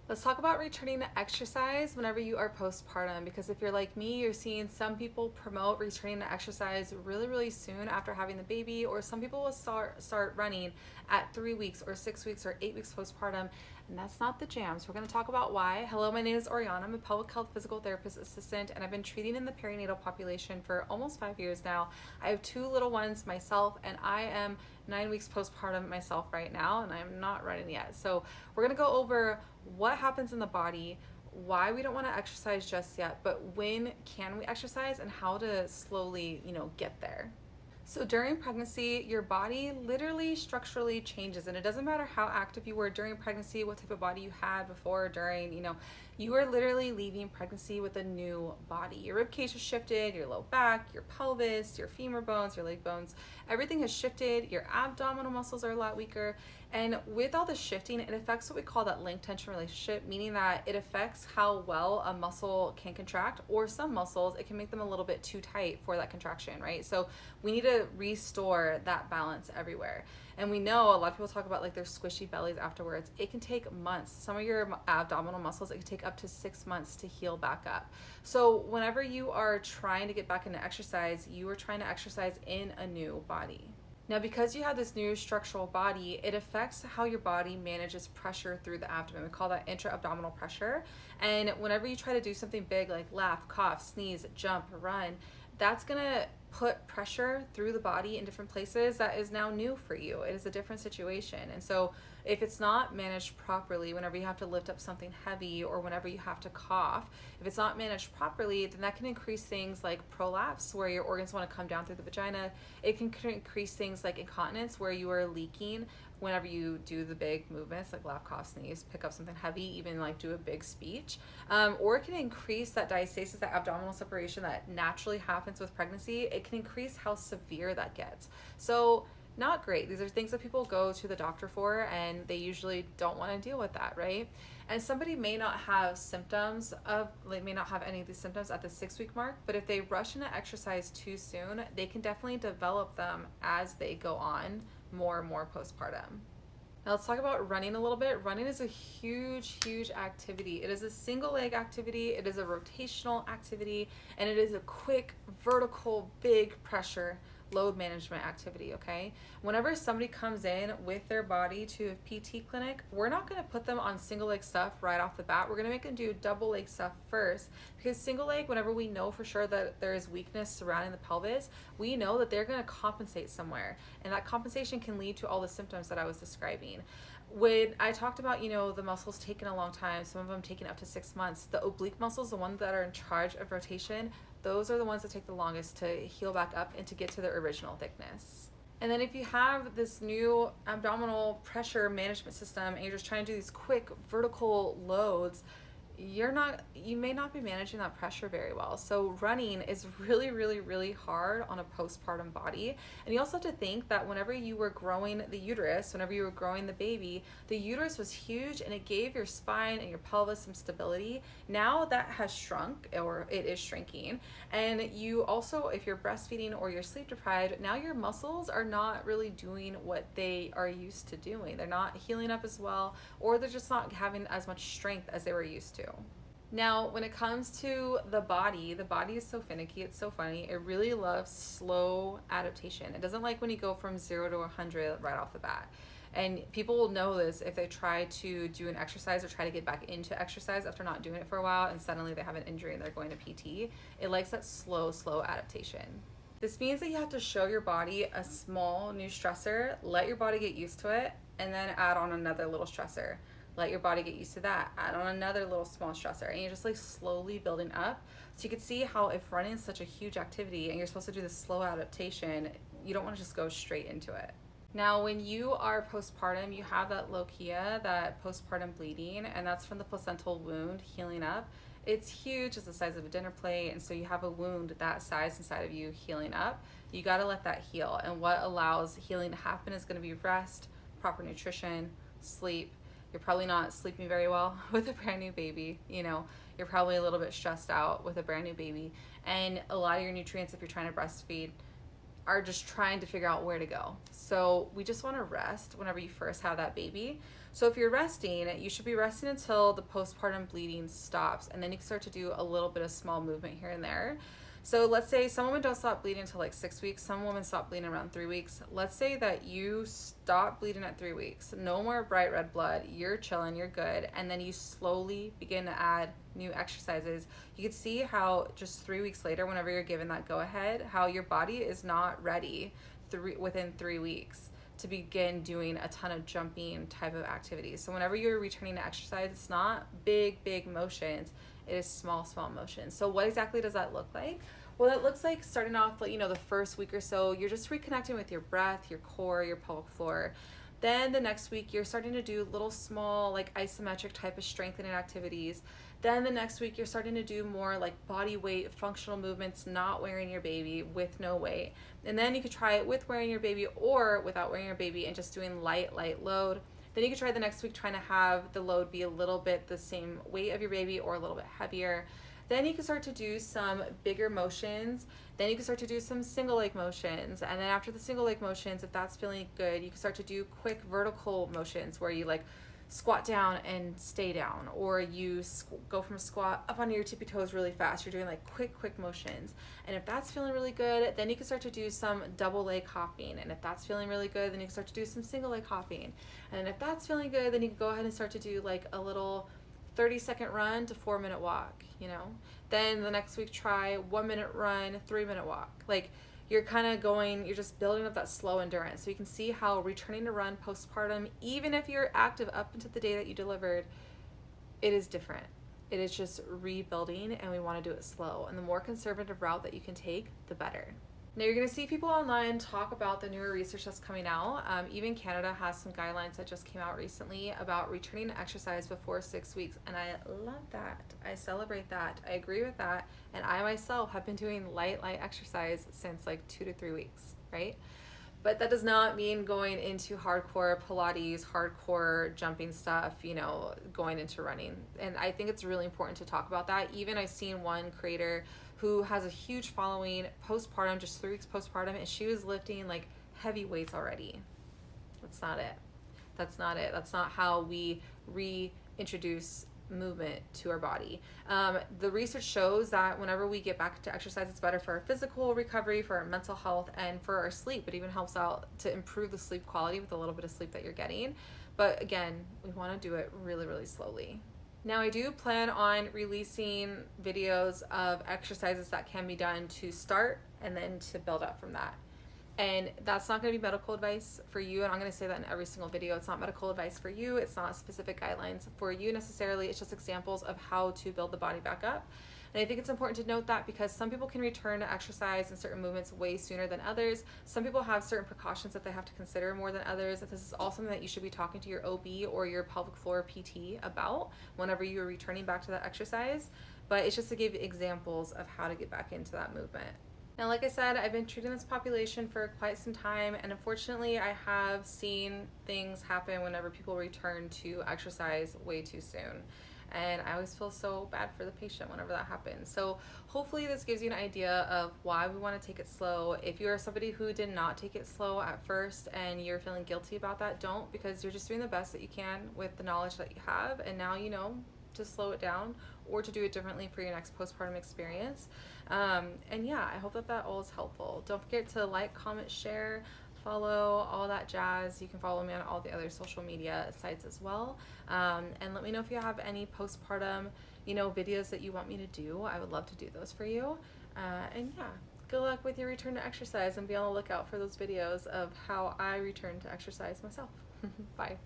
Let's talk about returning to exercise whenever you are postpartum, because if you're like me, you're seeing some people promote returning to exercise really, really soon after having the baby, or some people will start running at 3 weeks or 6 weeks or 8 weeks postpartum, and that's not the jam. So we're going to talk about why. Hello, my name is Oriana. I'm a pelvic health physical therapist assistant, and I've been treating in the perinatal population for almost 5 years now. I have two little ones myself, and I am 9 weeks postpartum myself right now, and I'm not running yet. So we're going to go over what happens in the body, why we don't want to exercise just yet, but when can we exercise and how to slowly, get there. So during pregnancy, your body literally structurally changes, and it doesn't matter how active you were during pregnancy, what type of body you had before, during, you are literally leaving pregnancy with a new body. Your rib cage has shifted, your low back, your pelvis, your femur bones, your leg bones, everything has shifted. Your abdominal muscles are a lot weaker. And with all the shifting, it affects what we call that length tension relationship, meaning that it affects how well a muscle can contract, or some muscles, it can make them a little bit too tight for that contraction, right? So we need to restore that balance everywhere. And we know a lot of people talk about like their squishy bellies afterwards. It can take months. Some of your abdominal muscles, it can take up to 6 months to heal back up. So whenever you are trying to get back into exercise, you are trying to exercise in a new body. Now, because you have this new structural body, it affects how your body manages pressure through the abdomen. We call that intra-abdominal pressure. And whenever you try to do something big like laugh, cough, sneeze, jump, run, that's gonna put pressure through the body in different places that is now new for you. It is a different situation. And so if it's not managed properly, whenever you have to lift up something heavy or whenever you have to cough, if it's not managed properly, then that can increase things like prolapse, where your organs want to come down through the vagina. It can increase things like incontinence, where you are leaking whenever you do the big movements like laugh, cough, sneeze, pick up something heavy, even like do a big speech. Or it can increase that diastasis, that abdominal separation that naturally happens with pregnancy. It can increase how severe that gets. So not great. These are things that people go to the doctor for, and they usually don't want to deal with that, right? And somebody may not have may not have any of these symptoms at the 6 week mark, but if they rush into exercise too soon, they can definitely develop them as they go on more and more postpartum. Now let's talk about running a little bit. Running is a huge, huge activity. It is a single leg activity, it is a rotational activity, and it is a quick, vertical, big pressure load management activity, okay? Whenever somebody comes in with their body to a PT clinic, we're not gonna put them on single leg stuff right off the bat. We're gonna make them do double leg stuff first, because single leg, whenever we know for sure that there is weakness surrounding the pelvis, we know that they're gonna compensate somewhere, and that compensation can lead to all the symptoms that I was describing. When I talked about, the muscles taking a long time, some of them taking up to 6 months, the oblique muscles, the ones that are in charge of rotation, those are the ones that take the longest to heal back up and to get to their original thickness. And then if you have this new abdominal pressure management system and you're just trying to do these quick vertical loads, you may not be managing that pressure very well. So running is really, really, really hard on a postpartum body. And you also have to think that whenever you were growing the uterus, whenever you were growing the baby, the uterus was huge and it gave your spine and your pelvis some stability. Now that has shrunk, or it is shrinking. And you also, if you're breastfeeding or you're sleep deprived, now your muscles are not really doing what they are used to doing. They're not healing up as well, or they're just not having as much strength as they were used to. Now, when it comes to the body is so finicky, it's so funny. It really loves slow adaptation. It doesn't like when you go from 0 to 100 right off the bat. And people will know this if they try to do an exercise or try to get back into exercise after not doing it for a while, and suddenly they have an injury and they're going to PT. It likes that slow adaptation. This means that you have to show your body a small new stressor, let your body get used to it, and then add on another little stressor. Let your body get used to that, add on another little small stressor, and you're just like slowly building up. So you can see how if running is such a huge activity and you're supposed to do this slow adaptation, you don't want to just go straight into it. Now, when you are postpartum, you have that lochia, that postpartum bleeding, and that's from the placental wound healing up. It's huge, it's the size of a dinner plate, and so you have a wound that size inside of you healing up. You gotta let that heal, and what allows healing to happen is gonna be rest, proper nutrition, sleep. You're probably not sleeping very well with a brand new baby, you're probably a little bit stressed out with a brand new baby, and a lot of your nutrients, if you're trying to breastfeed, are just trying to figure out where to go. So we just want to rest whenever you first have that baby. So if you're resting, you should be resting until the postpartum bleeding stops, and then you can start to do a little bit of small movement here and there. So let's say some women don't stop bleeding until like 6 weeks. Some women stop bleeding around 3 weeks. Let's say that you stop bleeding at 3 weeks. No more bright red blood. You're chilling, you're good. And then you slowly begin to add new exercises. You can see how just 3 weeks later, whenever you're given that go ahead, how your body is not ready within 3 weeks to begin doing a ton of jumping type of activities. So whenever you're returning to exercise, it's not big motions. It is small motions. So what exactly does that look like? Well, it looks like starting off, like, the first week or so, you're just reconnecting with your breath, your core, your pelvic floor. Then the next week, you're starting to do little small, like isometric type of strengthening activities. Then the next week, you're starting to do more like body weight, functional movements, not wearing your baby, with no weight. And then you could try it with wearing your baby or without wearing your baby and just doing light load. Then you could try the next week trying to have the load be a little bit the same weight of your baby or a little bit heavier. Then you can start to do some bigger motions. Then you can start to do some single leg motions. And then after the single leg motions, if that's feeling good, you can start to do quick vertical motions where you like squat down and stay down, or you go from a squat up onto your tippy toes really fast. You're doing like quick motions. And if that's feeling really good, then you can start to do some double leg hopping. And if that's feeling really good, then you can start to do some single leg hopping. And if that's feeling good, then you can go ahead and start to do like a little 30-second run to 4-minute walk, Then the next week, try 1-minute run, 3-minute walk. Like, you're kind of you're just building up that slow endurance. So you can see how returning to run postpartum, even if you're active up until the day that you delivered, it is different. It is just rebuilding, and we want to do it slow. And the more conservative route that you can take, the better. Now, you're going to see people online talk about the newer research that's coming out. Even Canada has some guidelines that just came out recently about returning to exercise before 6 weeks. And I love that. I celebrate that. I agree with that. And I myself have been doing light exercise since like 2 to 3 weeks, right? But that does not mean going into hardcore Pilates, hardcore jumping stuff, going into running. And I think it's really important to talk about that. Even I've seen one creator who has a huge following postpartum, just 3 weeks postpartum, and she was lifting like heavy weights already. That's not it. That's not how we reintroduce movement to our body. The research shows that whenever we get back to exercise, it's better for our physical recovery, for our mental health, and for our sleep. It even helps out to improve the sleep quality with a little bit of sleep that you're getting. But again, we want to do it really slowly. Now, I do plan on releasing videos of exercises that can be done to start and then to build up from that. And that's not going to be medical advice for you, and I'm going to say that in every single video. It's not medical advice for you. It's not specific guidelines for you necessarily. It's just examples of how to build the body back up. And I think it's important to note that because some people can return to exercise and certain movements way sooner than others. Some people have certain precautions that they have to consider more than others. This is all something that you should be talking to your OB or your pelvic floor PT about whenever you're returning back to that exercise. But it's just to give examples of how to get back into that movement. Now, like I said, I've been treating this population for quite some time, and unfortunately I have seen things happen whenever people return to exercise way too soon. And I always feel so bad for the patient whenever that happens. So hopefully this gives you an idea of why we want to take it slow. If you are somebody who did not take it slow at first and you're feeling guilty about that, don't, because you're just doing the best that you can with the knowledge that you have, and now you know to slow it down or to do it differently for your next postpartum experience. And yeah, I hope that all is helpful. Don't forget to like, comment, share, follow, all that jazz. You can follow me on all the other social media sites as well. And let me know if you have any postpartum, videos that you want me to do. I would love to do those for you. And yeah, good luck with your return to exercise, and be on the lookout for those videos of how I return to exercise myself. Bye.